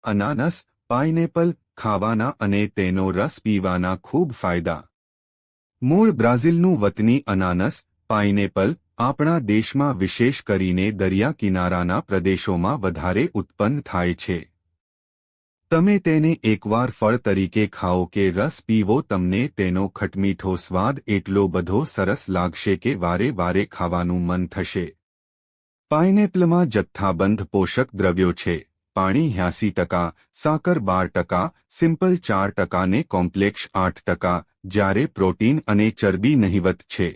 અનાનસ, pineapple ખાવાના અને તેનો રસ પીવાના ખૂબ ફાયદા. મૂળ બ્રાઝિલનું વતની અનાનસ, પાઇનેપલ આપણા દેશમાં વિશેષ કરીને દરિયા કિનારાના પ્રદેશોમાં વધારે ઉત્પન્ન થાય છે. તમે તેને એકવાર ફળ તરીકે ખાઓ કે રસ પીવો, તમને તેનો ખટમીઠો સ્વાદ એટલો બધો સરસ લાગશે કે વારે વારે ખાવાનું મન થશે. પાઇનેપલમાં જથ્થાબંધ પોષક દ્રવ્યો છે. પાણી 80%, સાકર 12%, સિમ્પલ 4% ને કોમ્પ્લેક્સ 8%, જ્યારે પ્રોટીન અને ચરબી નહિવત છે.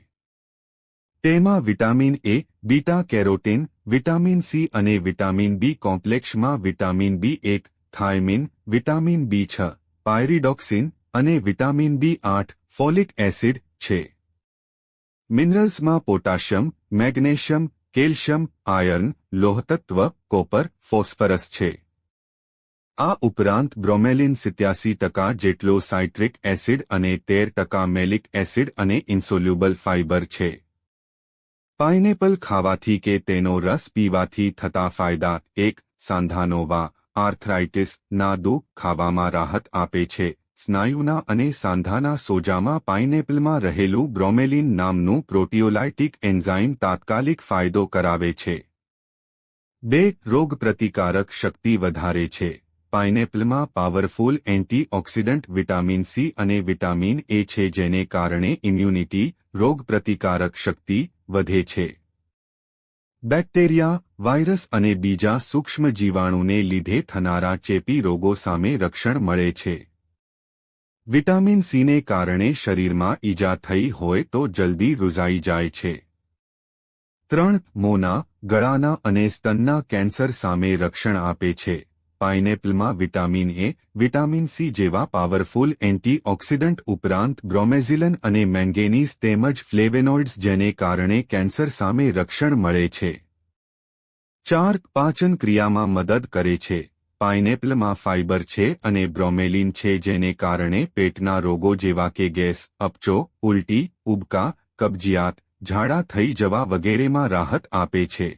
તેમાં vitamin A, beta carotene, vitamin C અને વિટામિન બી કોમ્પ્લેક્સમાં વિટામિન બી1, થાયમિન, વિટામિન બી6, પાયરિડોક્સિન અને વિટામિન બી8, ફોલિક એસિડ છે. મિનરલ્સમાં પોટાશિયમ, મેગ્નેશિયમ, કેલ્શિયમ, આયર્ન, લોહતત્વ, કોપર, ફોસ્ફરસ છે. આ ઉપરાંત બ્રોમેલિન 87% જેટલો સાઇટ્રિક એસિડ અને 13% મેલિક એસિડ અને ઇન્સોલ્યુબલ ફાઇબર છે. પાઇનેપલ ખાવાથી કે તેનો રસ પીવાથી થતા ફાયદા: 1. સાંધાનો વા, આર્થરાઇટિસ ના દુઃખ ખાવામાં રાહત આપે છે. સ્નાયુના અને સાંધાના સોજામાં પાઇનેપલમાં રહેલું બ્રોમેલિન નામનું પ્રોટીઓલાઇટિક એન્ઝાઇમ તાત્કાલિક ફાયદો કરાવે છે. 2. રોગપ્રતિકારક શક્તિ વધારે છે. પાઇનેપલમાં પાવરફુલ એન્ટીઓક્સિડન્ટ વિટામિન સી અને વિટામિન એ છે, જેને કારણે ઇમ્યુનિટી, રોગપ્રતિકારક શક્તિ વધે છે. બેક્ટેરિયા, વાયરસ અને બીજા સૂક્ષ્મ જીવાણુને લીધે થનારા ચેપી રોગો સામે રક્ષણ મળે છે. વિટામિન સીને કારણે શરીરમાં ઈજા થઈ હોય તો જલ્દી રૂઝાઈ જાય છે. 3. મોંના, ગળાના અને સ્તનના કેન્સર સામે રક્ષણ આપે છે. પાઇનેપલમાં વિટામિન એ, વિટામિન સી જેવા પાવરફુલ એન્ટીઓક્સિડન્ટ ઉપરાંત બ્રોમેઝિલન અને મેંગેનીઝ તેમજ ફ્લેવેનોઇડ્સ, જેને કારણે કેન્સર સામે રક્ષણ મળે છે. 4. પાચન ક્રિયામાં મદદ કરે છે. પાઇનેપલમાં ફાઇબર છે અને બ્રોમેલિન છે, જેને કારણે પેટના રોગો જેવા કે ગેસ, અપચો, ઉલટી, ઉબકા, કબજિયાત, ઝાડા થઈ જવા વગેરેમાં રાહત આપે છે.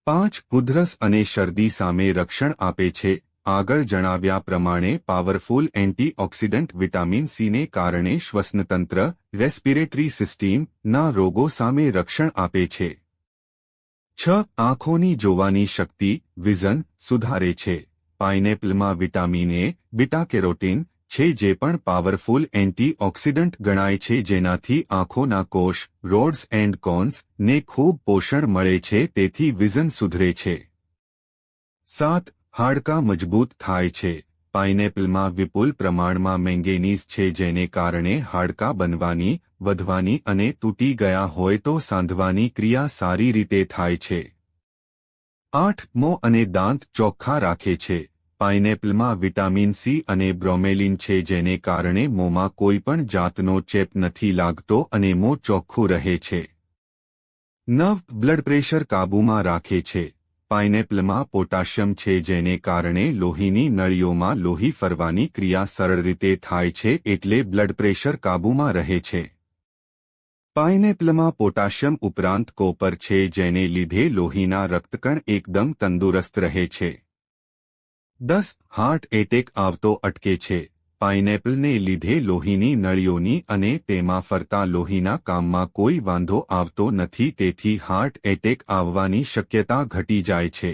5. ઉધરસ અને શરદી સામે રક્ષણ આપે છે. આગળ જણાવ્યા પ્રમાણે પાવરફુલ એન્ટીઓક્સિડન્ટ વિટામિન સીને કારણે શ્વસનતંત્ર, રેસ્પિરેટરી સિસ્ટમ ના રોગો સામે રક્ષણ આપે છે. 6. આંખોની જોવાની શક્તિ, વિઝન સુધારે છે. પાઇનેપલમાં વિટામિન એ, બીટા કેરોટીન છે, જે પણ પાવરફુલ એન્ટીઓક્સિડન્ટ ગણાય છે, જેનાથી આંખોના કોષ, રોડ્સ એન્ડ કોન્સ ને ખૂબ પોષણ મળે છે, તેથી વિઝન સુધરે છે. 7. હાડકાં મજબૂત થાય છે. પાઇનેપલમાં વિપુલ પ્રમાણમાં મેંગેનીઝ છે, જેને કારણે હાડકાં બનવાની, વધવાની અને તૂટી ગયા હોય તો સાંધવાની ક્રિયા સારી રીતે થાય છે. 8. મોં અને દાંત ચોખ્ખા રાખે છે. પાઇનેપલમાં વિટામિન સી અને બ્રોમેલિન છે, જેને કારણે મોંમાં કોઈપણ જાતનો ચેપ નથી લાગતો અને મોં ચોખ્ખું રહે છે. 9. બ્લડ પ્રેશર કાબૂમાં રાખે છે. પાઇનેપલમાં પોટાશિયમ છે, જેને કારણે લોહીની નળીઓમાં લોહી ફરવાની ક્રિયા સરળ રીતે થાય છે, એટલે બ્લડ પ્રેશર કાબૂમાં રહે છે. પાઇનેપલમાં પોટાશિયમ ઉપરાંત કોપર છે, જેને લીધે લોહીના રક્તકણ એકદમ તંદુરસ્ત રહે છે. 10. હાર્ટ એટેક આવતો અટકે છે. પાઇનેપલને લીધે લોહીની નળીઓની અને તેમાં ફરતા લોહીના કામમાં કોઈ વાંધો આવતો નથી, તેથી હાર્ટ એટેક આવવાની શક્યતા ઘટી જાય છે.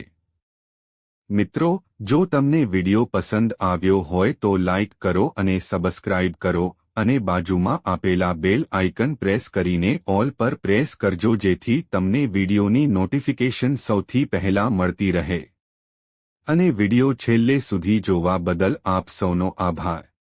મિત્રો, જો તમને વિડિયો પસંદ આવ્યો હોય તો લાઇક કરો અને સબસ્ક્રાઇબ કરો અને બાજુમાં આપેલા બેલ આઇકન પ્રેસ કરીને ઓલ પર પ્રેસ કરજો, જેથી તમને વિડિયોની નોટિફિકેશન સૌથી પહેલા મળતી રહે. અને વિડિયો છેલ્લે સુધી જોવા બદલ આપ સૌનો આભાર.